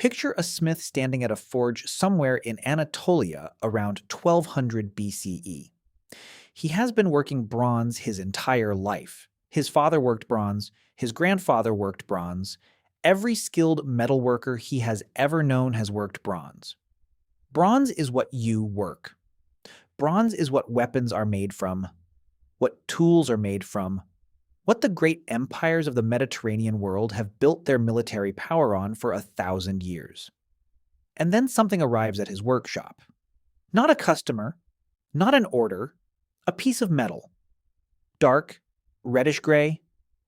Picture a smith standing at a forge somewhere in Anatolia around 1200 BCE. He has been working bronze his entire life. His father worked bronze, his grandfather worked bronze. Every skilled metalworker he has ever known has worked bronze. Bronze is what you work. Bronze is what weapons are made from, what tools are made from, what the great empires of the Mediterranean world have built their military power on for 1,000 years. And then something arrives at his workshop. Not a customer, not an order, a piece of metal. Dark, reddish-gray,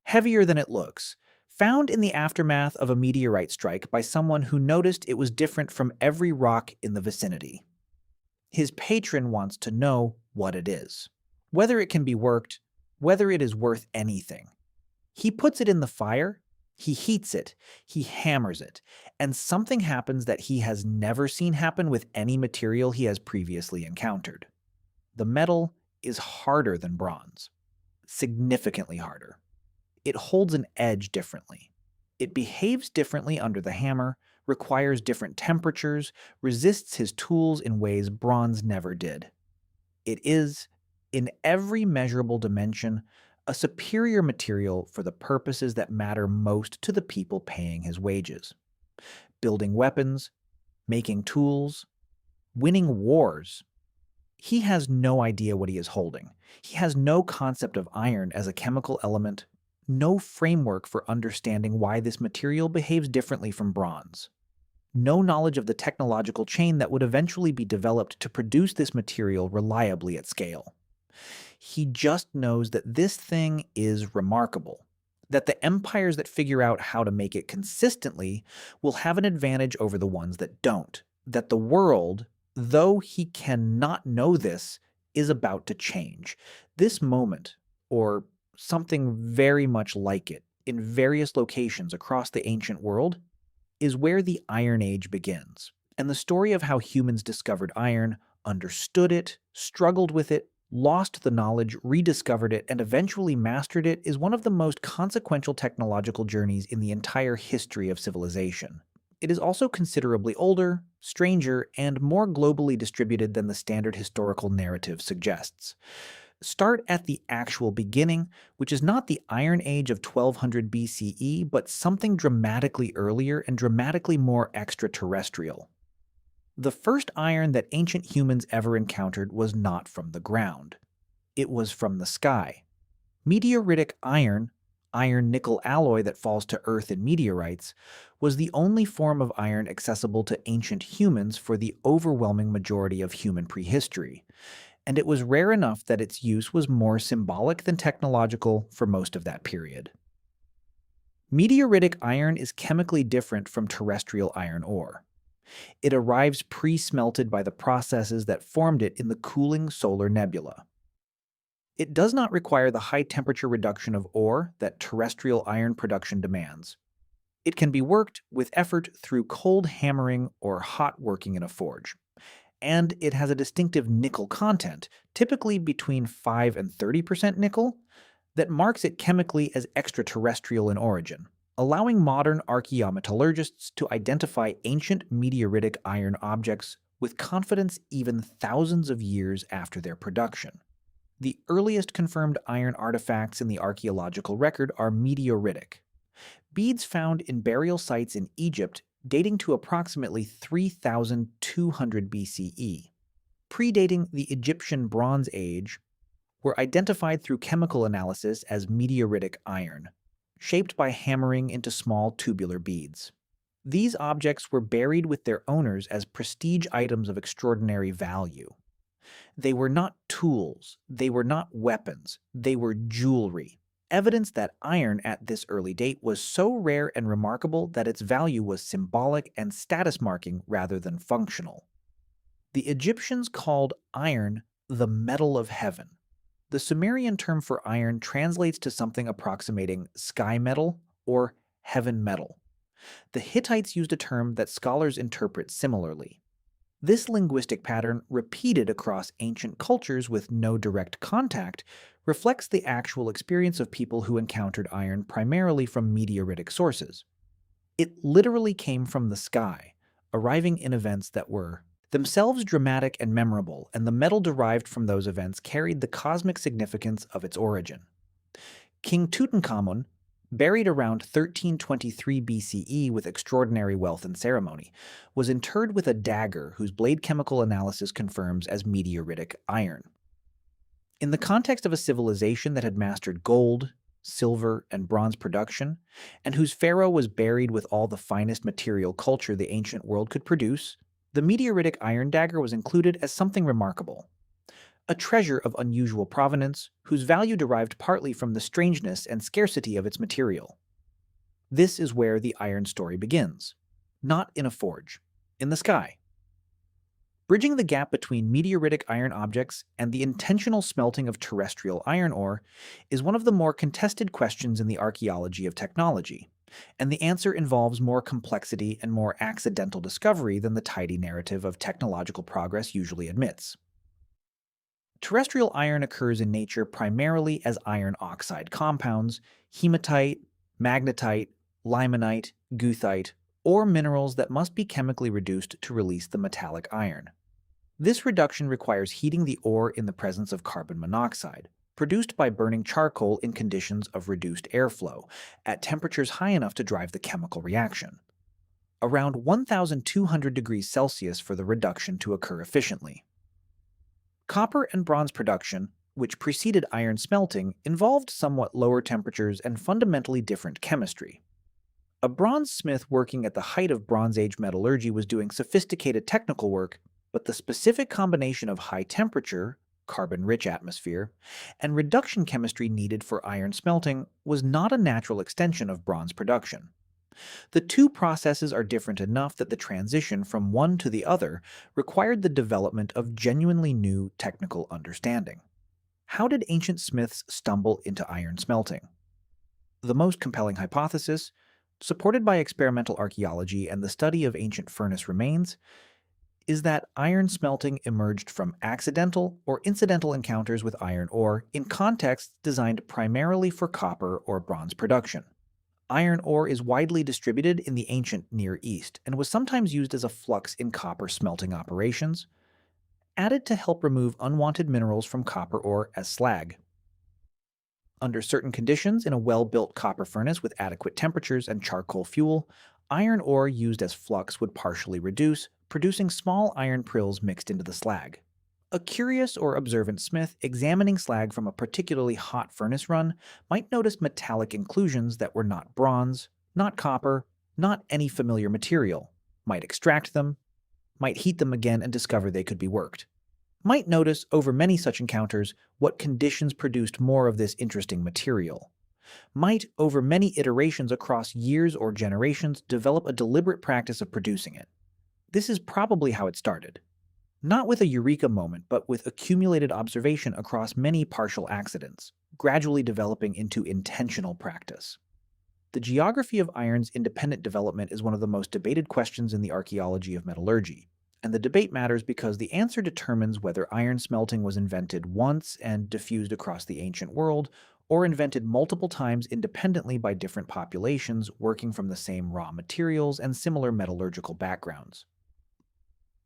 heavier than it looks, found in the aftermath of a meteorite strike by someone who noticed it was different from every rock in the vicinity. His patron wants to know what it is, whether it can be worked, whether it is worth anything. He puts it in the fire, he heats it, he hammers it, and something happens that he has never seen happen with any material he has previously encountered. The metal is harder than bronze, significantly harder. It holds an edge differently. It behaves differently under the hammer, requires different temperatures, resists his tools in ways bronze never did. It is, in every measurable dimension, a superior material for the purposes that matter most to the people paying his wages. Building weapons, making tools, winning wars. He has no idea what he is holding. He has no concept of iron as a chemical element, no framework for understanding why this material behaves differently from bronze. No knowledge of the technological chain that would eventually be developed to produce this material reliably at scale. He just knows that this thing is remarkable, that the empires that figure out how to make it consistently will have an advantage over the ones that don't, that the world, though he cannot know this, is about to change. This moment, or something very much like it, in various locations across the ancient world, is where the Iron Age begins, and the story of how humans discovered iron, understood it, struggled with it, lost the knowledge, rediscovered it, and eventually mastered it is one of the most consequential technological journeys in the entire history of civilization. It is also considerably older, stranger, and more globally distributed than the standard historical narrative suggests. Start at the actual beginning, which is not the Iron Age of 1200 BCE, but something dramatically earlier and dramatically more extraterrestrial. The first iron that ancient humans ever encountered was not from the ground. It was from the sky. Meteoritic iron, iron-nickel alloy that falls to Earth in meteorites, was the only form of iron accessible to ancient humans for the overwhelming majority of human prehistory, and it was rare enough that its use was more symbolic than technological for most of that period. Meteoritic iron is chemically different from terrestrial iron ore. It arrives pre-smelted by the processes that formed it in the cooling solar nebula. It does not require the high-temperature reduction of ore that terrestrial iron production demands. It can be worked with effort through cold hammering or hot working in a forge. And it has a distinctive nickel content, typically between 5 and 30% nickel, that marks it chemically as extraterrestrial in origin, allowing modern archaeometallurgists to identify ancient meteoritic iron objects with confidence even thousands of years after their production. The earliest confirmed iron artifacts in the archaeological record are meteoritic. Beads found in burial sites in Egypt dating to approximately 3200 BCE, predating the Egyptian Bronze Age, were identified through chemical analysis as meteoritic iron, shaped by hammering into small tubular beads. These objects were buried with their owners as prestige items of extraordinary value. They were not tools, they were not weapons, they were jewelry, evidence that iron at this early date was so rare and remarkable that its value was symbolic and status-marking rather than functional. The Egyptians called iron the metal of heaven. The Sumerian term for iron translates to something approximating sky metal or heaven metal. The Hittites used a term that scholars interpret similarly. This linguistic pattern, repeated across ancient cultures with no direct contact, reflects the actual experience of people who encountered iron primarily from meteoritic sources. It literally came from the sky, arriving in events that were themselves dramatic and memorable, and the metal derived from those events carried the cosmic significance of its origin. King Tutankhamun, buried around 1323 BCE with extraordinary wealth and ceremony, was interred with a dagger whose blade chemical analysis confirms as meteoritic iron. In the context of a civilization that had mastered gold, silver, and bronze production, and whose pharaoh was buried with all the finest material culture the ancient world could produce, the meteoritic iron dagger was included as something remarkable. A treasure of unusual provenance, whose value derived partly from the strangeness and scarcity of its material. This is where the iron story begins. Not in a forge, in the sky. Bridging the gap between meteoritic iron objects and the intentional smelting of terrestrial iron ore is one of the more contested questions in the archaeology of technology, and the answer involves more complexity and more accidental discovery than the tidy narrative of technological progress usually admits. Terrestrial iron occurs in nature primarily as iron oxide compounds, hematite, magnetite, limonite, goethite, or minerals that must be chemically reduced to release the metallic iron. This reduction requires heating the ore in the presence of carbon monoxide, produced by burning charcoal in conditions of reduced airflow, at temperatures high enough to drive the chemical reaction. Around 1,200 degrees Celsius for the reduction to occur efficiently. Copper and bronze production, which preceded iron smelting, involved somewhat lower temperatures and fundamentally different chemistry. A bronze smith working at the height of Bronze Age metallurgy was doing sophisticated technical work, but the specific combination of high temperature, carbon-rich atmosphere, and reduction chemistry needed for iron smelting was not a natural extension of bronze production. The two processes are different enough that the transition from one to the other required the development of genuinely new technical understanding. How did ancient smiths stumble into iron smelting? The most compelling hypothesis, supported by experimental archaeology and the study of ancient furnace remains, is that iron smelting emerged from accidental or incidental encounters with iron ore in contexts designed primarily for copper or bronze production. Iron ore is widely distributed in the ancient Near East and was sometimes used as a flux in copper smelting operations, added to help remove unwanted minerals from copper ore as slag. Under certain conditions, in a well-built copper furnace with adequate temperatures and charcoal fuel, iron ore used as flux would partially reduce, producing small iron prills mixed into the slag. A curious or observant smith examining slag from a particularly hot furnace run might notice metallic inclusions that were not bronze, not copper, not any familiar material, might extract them, might heat them again and discover they could be worked. Might notice, over many such encounters, what conditions produced more of this interesting material. Might, over many iterations across years or generations, develop a deliberate practice of producing it. This is probably how it started. Not with a eureka moment, but with accumulated observation across many partial accidents, gradually developing into intentional practice. The geography of iron's independent development is one of the most debated questions in the archaeology of metallurgy, and the debate matters because the answer determines whether iron smelting was invented once and diffused across the ancient world, or invented multiple times independently by different populations working from the same raw materials and similar metallurgical backgrounds.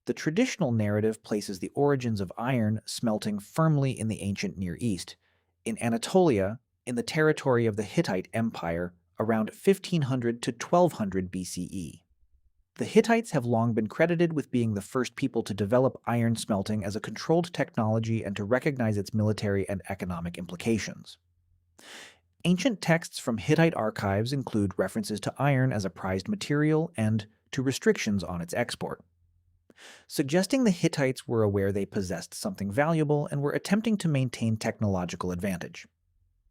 The traditional narrative places the origins of iron smelting firmly in the ancient Near East, in Anatolia, in the territory of the Hittite Empire, around 1500 to 1200 BCE. The Hittites have long been credited with being the first people to develop iron smelting as a controlled technology and to recognize its military and economic implications. Ancient texts from Hittite archives include references to iron as a prized material and to restrictions on its export, suggesting the Hittites were aware they possessed something valuable and were attempting to maintain technological advantage.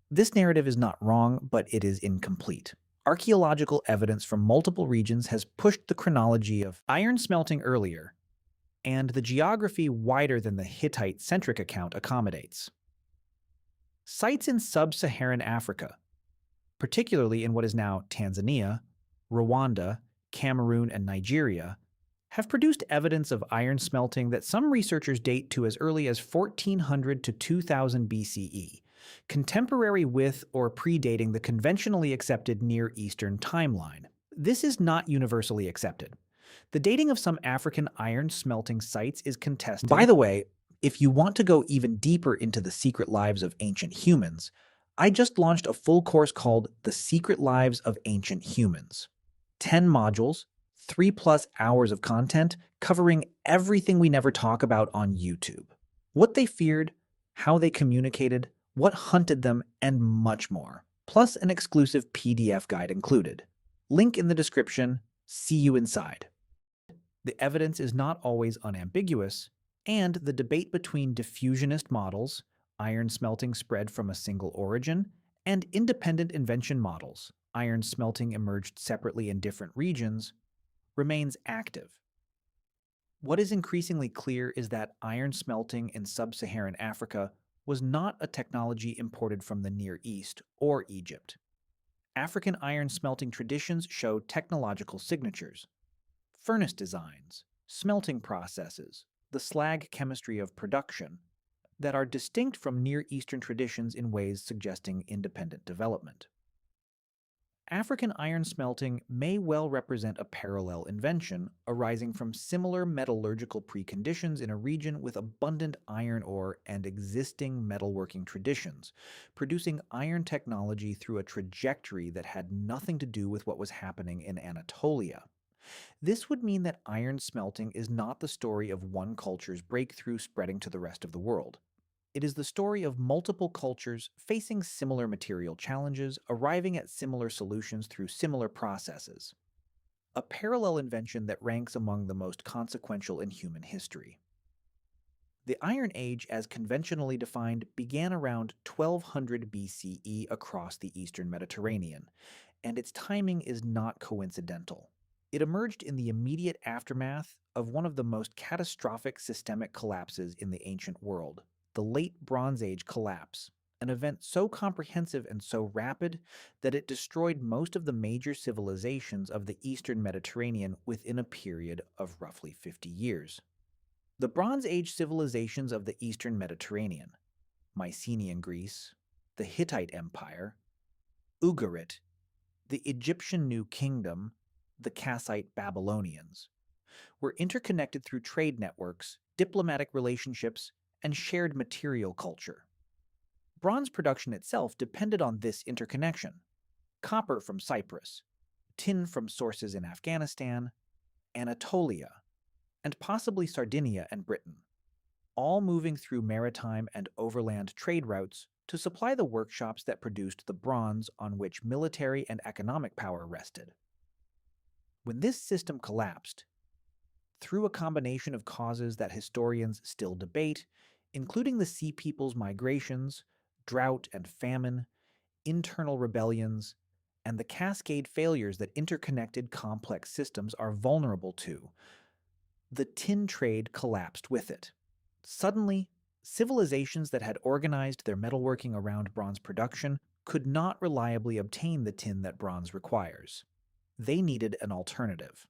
This narrative is not wrong, but it is incomplete. Archaeological evidence from multiple regions has pushed the chronology of iron smelting earlier, and the geography wider than the Hittite-centric account accommodates. Sites in sub-Saharan Africa, particularly in what is now Tanzania, Rwanda, Cameroon, and Nigeria, have produced evidence of iron smelting that some researchers date to as early as 1400 to 2000 BCE, contemporary with or predating the conventionally accepted Near Eastern timeline. This is not universally accepted. The dating of some African iron smelting sites is contested. By the way, if you want to go even deeper into the secret lives of ancient humans, I just launched a full course called The Secret Lives of Ancient Humans. 10 modules, 3+ hours of content covering everything we never talk about on YouTube. What they feared, how they communicated, what hunted them, and much more. Plus an exclusive PDF guide included. Link in the description. See you inside. The evidence is not always unambiguous, and the debate between diffusionist models, iron smelting spread from a single origin, and independent invention models, iron smelting emerged separately in different regions, remains active. What is increasingly clear is that iron smelting in sub-Saharan Africa was not a technology imported from the Near East or Egypt. African iron smelting traditions show technological signatures, furnace designs, smelting processes, the slag chemistry of production, that are distinct from Near Eastern traditions in ways suggesting independent development. African iron smelting may well represent a parallel invention arising from similar metallurgical preconditions in a region with abundant iron ore and existing metalworking traditions, producing iron technology through a trajectory that had nothing to do with what was happening in Anatolia. This would mean that iron smelting is not the story of one culture's breakthrough spreading to the rest of the world. It is the story of multiple cultures facing similar material challenges, arriving at similar solutions through similar processes. A parallel invention that ranks among the most consequential in human history. The Iron Age, as conventionally defined, began around 1200 BCE across the eastern Mediterranean, and its timing is not coincidental. It emerged in the immediate aftermath of one of the most catastrophic systemic collapses in the ancient world, the Late Bronze Age collapse, an event so comprehensive and so rapid that it destroyed most of the major civilizations of the eastern Mediterranean within a period of roughly 50 years. The Bronze Age civilizations of the eastern Mediterranean, Mycenaean Greece, the Hittite Empire, Ugarit, the Egyptian New Kingdom, the Kassite Babylonians, were interconnected through trade networks, diplomatic relationships, and shared material culture. Bronze production itself depended on this interconnection. Copper from Cyprus, tin from sources in Afghanistan, Anatolia, and possibly Sardinia and Britain, all moving through maritime and overland trade routes to supply the workshops that produced the bronze on which military and economic power rested. When this system collapsed, through a combination of causes that historians still debate, including the Sea People's migrations, drought and famine, internal rebellions, and the cascade failures that interconnected complex systems are vulnerable to, the tin trade collapsed with it. Suddenly, civilizations that had organized their metalworking around bronze production could not reliably obtain the tin that bronze requires. They needed an alternative.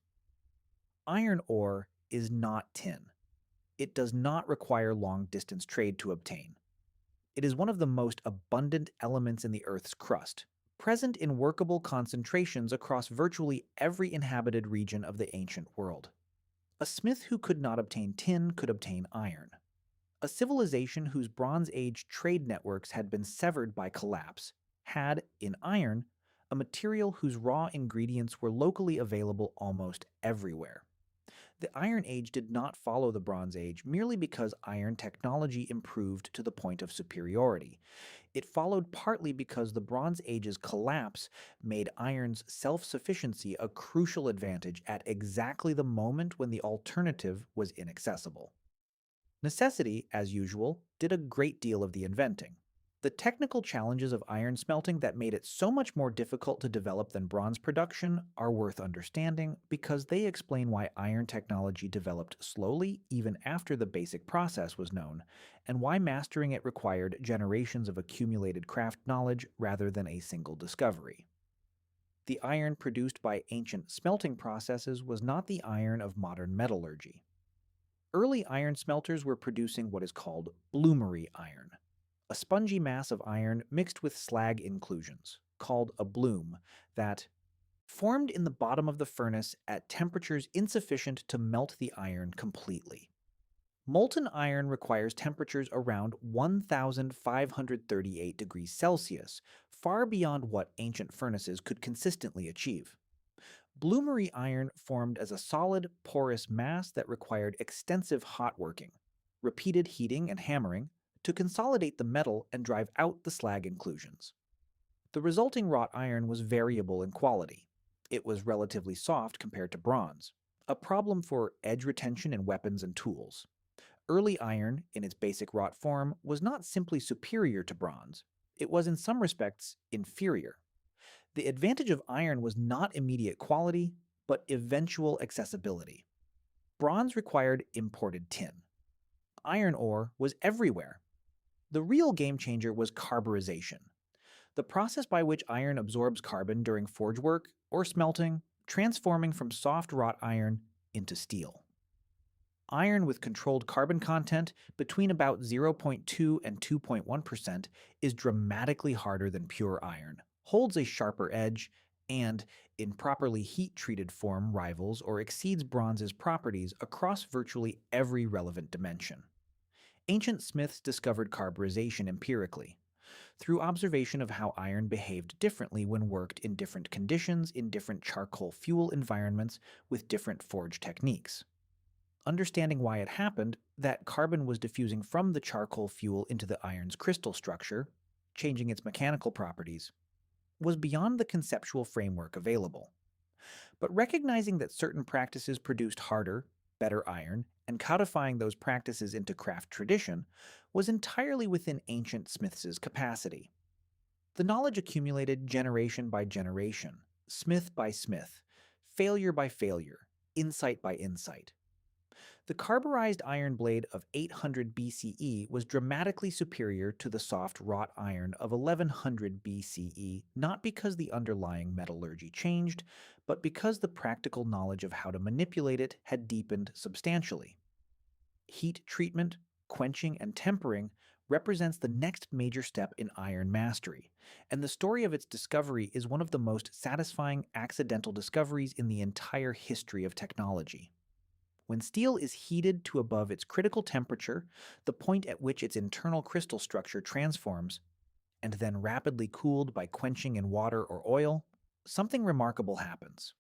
Iron ore is not tin. It does not require long-distance trade to obtain. It is one of the most abundant elements in the Earth's crust, present in workable concentrations across virtually every inhabited region of the ancient world. A smith who could not obtain tin could obtain iron. A civilization whose Bronze Age trade networks had been severed by collapse had, in iron, a material whose raw ingredients were locally available almost everywhere. The Iron Age did not follow the Bronze Age merely because iron technology improved to the point of superiority. It followed partly because the Bronze Age's collapse made iron's self-sufficiency a crucial advantage at exactly the moment when the alternative was inaccessible. Necessity, as usual, did a great deal of the inventing. The technical challenges of iron smelting that made it so much more difficult to develop than bronze production are worth understanding because they explain why iron technology developed slowly even after the basic process was known, and why mastering it required generations of accumulated craft knowledge rather than a single discovery. The iron produced by ancient smelting processes was not the iron of modern metallurgy. Early iron smelters were producing what is called bloomery iron, a spongy mass of iron mixed with slag inclusions, called a bloom, that, formed in the bottom of the furnace at temperatures insufficient to melt the iron completely. Molten iron requires temperatures around 1,538 degrees Celsius, far beyond what ancient furnaces could consistently achieve. Bloomery iron formed as a solid, porous mass that required extensive hot working, repeated heating and hammering, to consolidate the metal and drive out the slag inclusions. The resulting wrought iron was variable in quality. It was relatively soft compared to bronze, a problem for edge retention in weapons and tools. Early iron, in its basic wrought form, was not simply superior to bronze. It was in some respects inferior. The advantage of iron was not immediate quality, but eventual accessibility. Bronze required imported tin. Iron ore was everywhere. The real game changer was carburization, the process by which iron absorbs carbon during forge work or smelting, transforming from soft wrought iron into steel. Iron with controlled carbon content between about 0.2 and 2.1% is dramatically harder than pure iron, holds a sharper edge, and, in properly heat-treated form, rivals or exceeds bronze's properties across virtually every relevant dimension. Ancient smiths discovered carburization empirically, through observation of how iron behaved differently when worked in different conditions in different charcoal fuel environments with different forge techniques. Understanding why it happened, that carbon was diffusing from the charcoal fuel into the iron's crystal structure, changing its mechanical properties, was beyond the conceptual framework available. But recognizing that certain practices produced harder, better iron, and codifying those practices into craft tradition was entirely within ancient smiths' capacity. The knowledge accumulated generation by generation, smith by smith, failure by failure, insight by insight. The carburized iron blade of 800 BCE was dramatically superior to the soft wrought iron of 1100 BCE, not because the underlying metallurgy changed, but because the practical knowledge of how to manipulate it had deepened substantially. Heat treatment, quenching, and tempering represents the next major step in iron mastery, and the story of its discovery is one of the most satisfying accidental discoveries in the entire history of technology. When steel is heated to above its critical temperature, the point at which its internal crystal structure transforms, and then rapidly cooled by quenching in water or oil, something remarkable happens.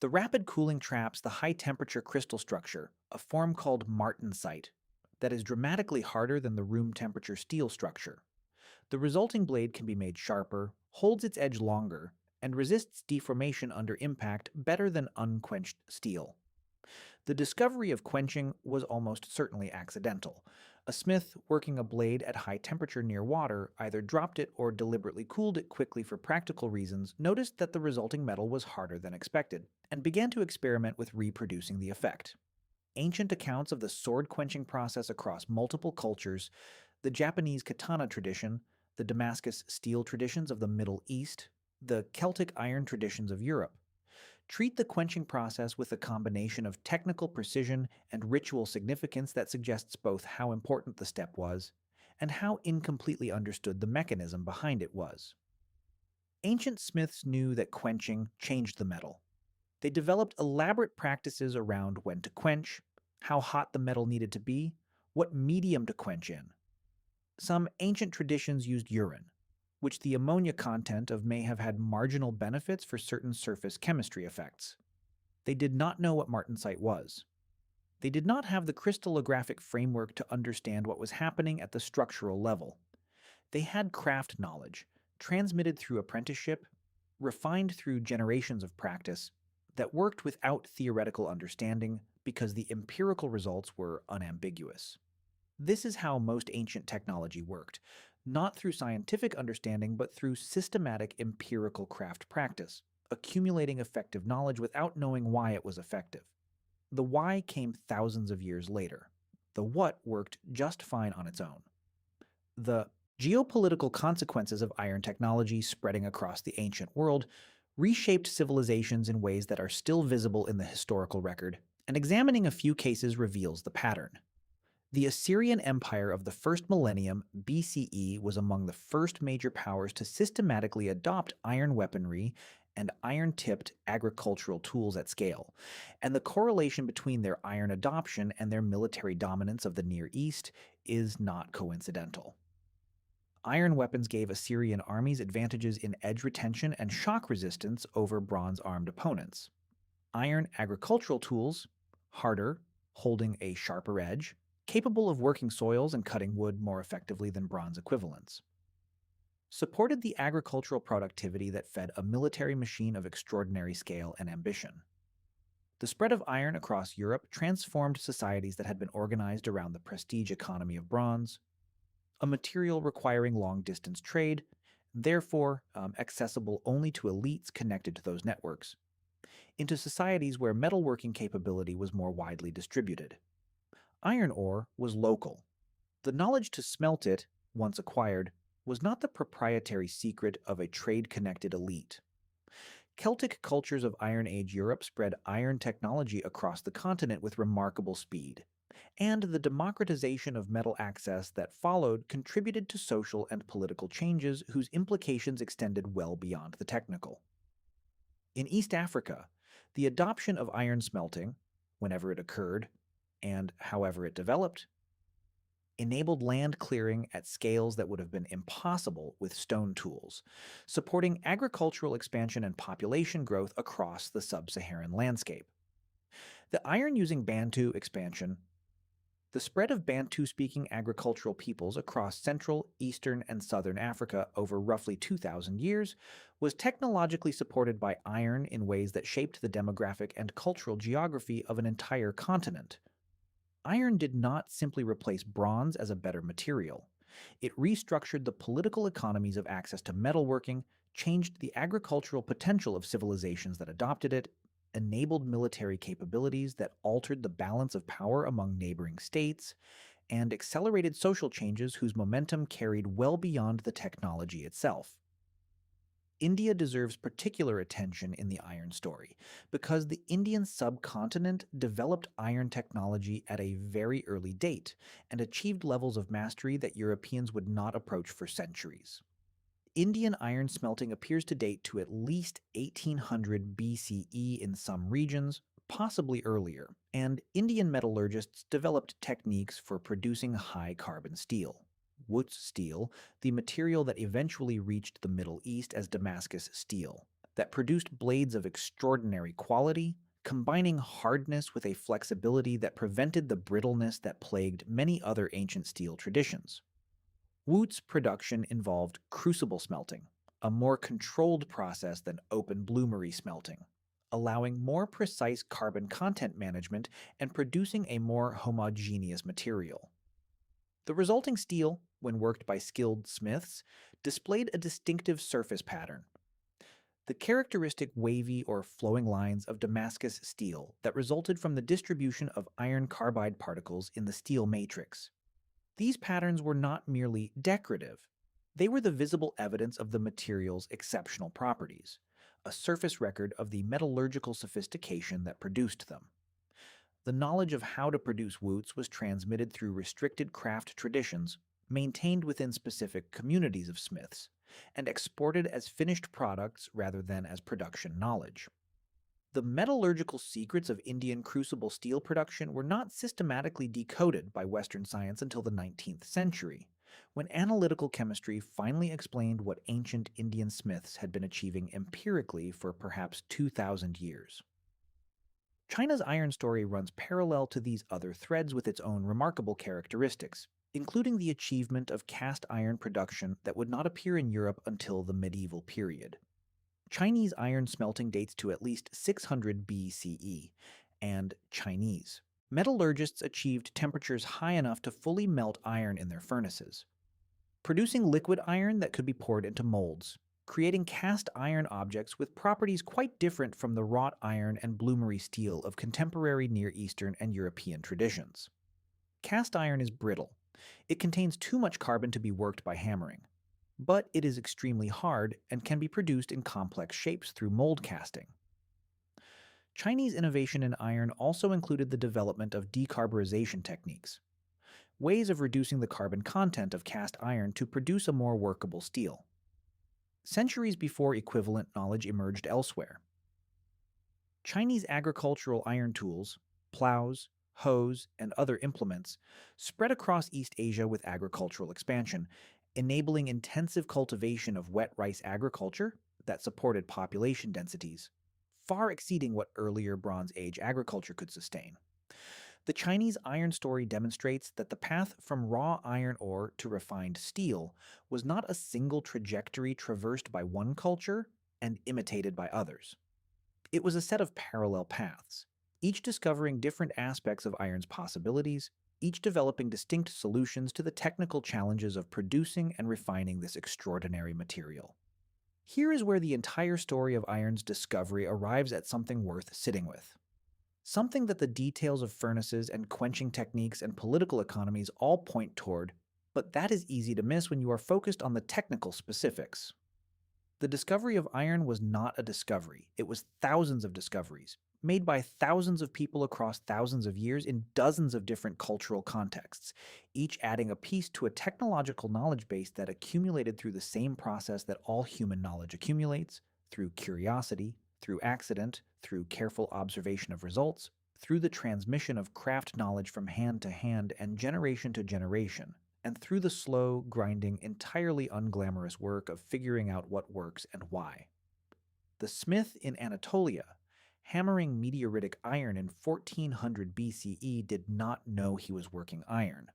The rapid cooling traps the high-temperature crystal structure, a form called martensite, that is dramatically harder than the room-temperature steel structure. The resulting blade can be made sharper, holds its edge longer, and resists deformation under impact better than unquenched steel. The discovery of quenching was almost certainly accidental. A smith working a blade at high temperature near water either dropped it or deliberately cooled it quickly for practical reasons, noticed that the resulting metal was harder than expected, and began to experiment with reproducing the effect. Ancient accounts of the sword quenching process across multiple cultures, the Japanese katana tradition, the Damascus steel traditions of the Middle East, the Celtic iron traditions of Europe, treat the quenching process with a combination of technical precision and ritual significance that suggests both how important the step was and how incompletely understood the mechanism behind it was. Ancient smiths knew that quenching changed the metal. They developed elaborate practices around when to quench, how hot the metal needed to be, what medium to quench in. Some ancient traditions used urine, which the ammonia content of may have had marginal benefits for certain surface chemistry effects. They did not know what martensite was. They did not have the crystallographic framework to understand what was happening at the structural level. They had craft knowledge, transmitted through apprenticeship, refined through generations of practice, that worked without theoretical understanding because the empirical results were unambiguous. This is how most ancient technology worked, not through scientific understanding, but through systematic empirical craft practice, accumulating effective knowledge without knowing why it was effective. The why came thousands of years later. The what worked just fine on its own. The geopolitical consequences of iron technology spreading across the ancient world reshaped civilizations in ways that are still visible in the historical record, and examining a few cases reveals the pattern. The Assyrian Empire of the first millennium BCE was among the first major powers to systematically adopt iron weaponry and iron-tipped agricultural tools at scale, and the correlation between their iron adoption and their military dominance of the Near East is not coincidental. Iron weapons gave Assyrian armies advantages in edge retention and shock resistance over bronze-armed opponents. Iron agricultural tools, harder, holding a sharper edge, capable of working soils and cutting wood more effectively than bronze equivalents, supported the agricultural productivity that fed a military machine of extraordinary scale and ambition. The spread of iron across Europe transformed societies that had been organized around the prestige economy of bronze, a material requiring long-distance trade, therefore accessible only to elites connected to those networks, into societies where metalworking capability was more widely distributed. Iron ore was local. The knowledge to smelt it, once acquired, was not the proprietary secret of a trade-connected elite. Celtic cultures of Iron Age Europe spread iron technology across the continent with remarkable speed, and the democratization of metal access that followed contributed to social and political changes whose implications extended well beyond the technical. In East Africa, the adoption of iron smelting, whenever it occurred, and however it developed, enabled land clearing at scales that would have been impossible with stone tools, supporting agricultural expansion and population growth across the sub-Saharan landscape. The iron-using Bantu expansion. The spread of Bantu-speaking agricultural peoples across Central, Eastern, and Southern Africa over roughly 2,000 years was technologically supported by iron in ways that shaped the demographic and cultural geography of an entire continent. Iron did not simply replace bronze as a better material. It restructured the political economies of access to metalworking, changed the agricultural potential of civilizations that adopted it, enabled military capabilities that altered the balance of power among neighboring states, and accelerated social changes whose momentum carried well beyond the technology itself. India deserves particular attention in the iron story because the Indian subcontinent developed iron technology at a very early date and achieved levels of mastery that Europeans would not approach for centuries. Indian iron smelting appears to date to at least 1800 BCE in some regions, possibly earlier, and Indian metallurgists developed techniques for producing high-carbon steel. Wootz steel, the material that eventually reached the Middle East as Damascus steel, that produced blades of extraordinary quality, combining hardness with a flexibility that prevented the brittleness that plagued many other ancient steel traditions. Wootz production involved crucible smelting, a more controlled process than open bloomery smelting, allowing more precise carbon content management and producing a more homogeneous material. The resulting steel, when worked by skilled smiths, displayed a distinctive surface pattern. The characteristic wavy or flowing lines of Damascus steel that resulted from the distribution of iron carbide particles in the steel matrix. These patterns were not merely decorative. They were the visible evidence of the material's exceptional properties, a surface record of the metallurgical sophistication that produced them. The knowledge of how to produce Wootz was transmitted through restricted craft traditions, maintained within specific communities of smiths, and exported as finished products rather than as production knowledge. The metallurgical secrets of Indian crucible steel production were not systematically decoded by Western science until the 19th century, when analytical chemistry finally explained what ancient Indian smiths had been achieving empirically for perhaps 2,000 years. China's iron story runs parallel to these other threads with its own remarkable characteristics, including the achievement of cast iron production that would not appear in Europe until the medieval period. Chinese iron smelting dates to at least 600 BCE, and Chinese metallurgists achieved temperatures high enough to fully melt iron in their furnaces, producing liquid iron that could be poured into molds, creating cast iron objects with properties quite different from the wrought iron and bloomery steel of contemporary Near Eastern and European traditions. Cast iron is brittle. It contains too much carbon to be worked by hammering, but it is extremely hard and can be produced in complex shapes through mold casting. Chinese innovation in iron also included the development of decarburization techniques, ways of reducing the carbon content of cast iron to produce a more workable steel. centuries before equivalent knowledge emerged elsewhere. Chinese agricultural iron tools, plows, hoes, and other implements spread across East Asia with agricultural expansion, enabling intensive cultivation of wet rice agriculture that supported population densities, far exceeding what earlier Bronze Age agriculture could sustain. The Chinese iron story demonstrates that the path from raw iron ore to refined steel was not a single trajectory traversed by one culture and imitated by others. It was a set of parallel paths, each discovering different aspects of iron's possibilities, each developing distinct solutions to the technical challenges of producing and refining this extraordinary material. Here is where the entire story of iron's discovery arrives at something worth sitting with. Something that the details of furnaces and quenching techniques and political economies all point toward, but that is easy to miss when you are focused on the technical specifics. The discovery of iron was not a discovery, it was thousands of discoveries, made by thousands of people across thousands of years in dozens of different cultural contexts, each adding a piece to a technological knowledge base that accumulated through the same process that all human knowledge accumulates, through curiosity, through accident, through careful observation of results, through the transmission of craft knowledge from hand to hand and generation to generation, and through the slow, grinding, entirely unglamorous work of figuring out what works and why. The smith in Anatolia, hammering meteoritic iron in 1400 BCE, did not know he was working iron.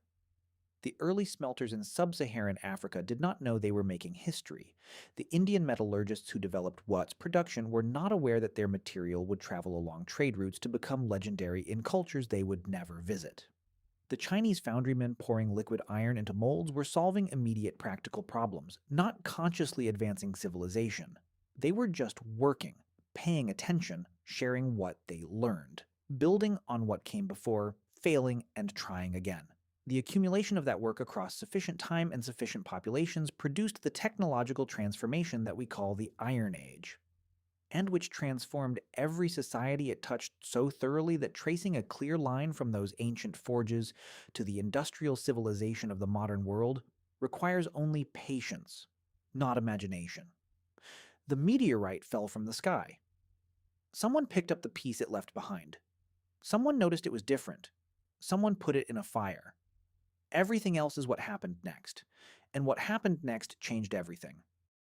The early smelters in sub-Saharan Africa did not know they were making history. The Indian metallurgists who developed Watt's production were not aware that their material would travel along trade routes to become legendary in cultures they would never visit. The Chinese foundrymen pouring liquid iron into molds were solving immediate practical problems, not consciously advancing civilization. They were just working, paying attention, sharing what they learned, building on what came before, failing and trying again. The accumulation of that work across sufficient time and sufficient populations produced the technological transformation that we call the Iron Age, and which transformed every society it touched so thoroughly that tracing a clear line from those ancient forges to the industrial civilization of the modern world requires only patience, not imagination. The meteorite fell from the sky. Someone picked up the piece it left behind. Someone noticed it was different. Someone put it in a fire. Everything else is what happened next. And what happened next changed everything.